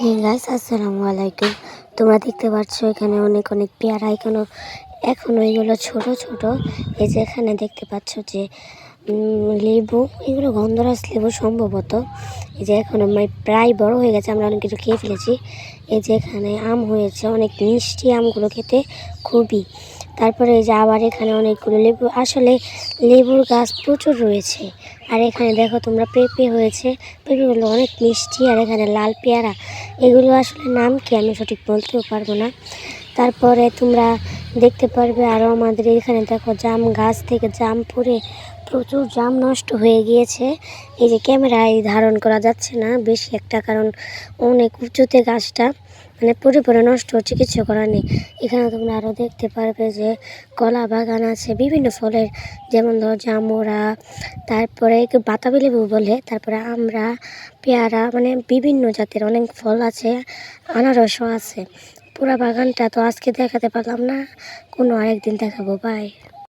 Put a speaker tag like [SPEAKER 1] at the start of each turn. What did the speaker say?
[SPEAKER 1] Guys আসসালামু আলাইকুম। তোমরা দেখতে পাচ্ছ এখানে অনেক অনেক পেয়ারা এখনো এগুলো ছোট ছোট। এই যে এখানে দেখতে পাচ্ছ যে লেবু, এগুলো গন্ধরাজ লেবু সম্ভবত। এই যে এখন প্রায় বড় হয়ে গেছে, আমরা অনেক কিছু খেয়ে ফেলেছি। এই যে এখানে আম হয়েছে, অনেক মিষ্টি আমগুলো খেতে খুবই। তারপরে এই যে আবার এখানে অনেকগুলো লেবু, আসলে লেবুর গাছ প্রচুর রয়েছে। আর এখানে দেখো তোমরা পেঁপে হয়েছে, পেঁপেগুলো অনেক মিষ্টি। আর এখানে লাল পেয়ারা, এগুলো আসলে নাম কি আমি সঠিক বলতেও পারবো না। তারপরে তোমরা দেখতে পারবে আরও আমাদের এখানে দেখো জাম গাছ থেকে জাম পড়ে প্রচুর জাম নষ্ট হয়ে গিয়েছে। এই যে ক্যামেরায় ধারণ করা যাচ্ছে না বেশি একটা, কারণ অনেক উঁচুতে গাছটা, মানে পরে নষ্ট হচ্ছে, কিছু করার নেই। এখানে তোমরা আরও দেখতে পারবে যে কলা বাগান আছে বিভিন্ন ফলের, যেমন ধরো জামুরা, তারপরে বাতাবি লেবু বলে, তারপরে আমরা পেয়ারা, মানে বিভিন্ন জাতের অনেক ফল আছে, আনারসও আছে। পুরা বাগানটা তো আজকে দেখাতে পারলাম না, কোনো আরেকদিন দেখাবো। বাই।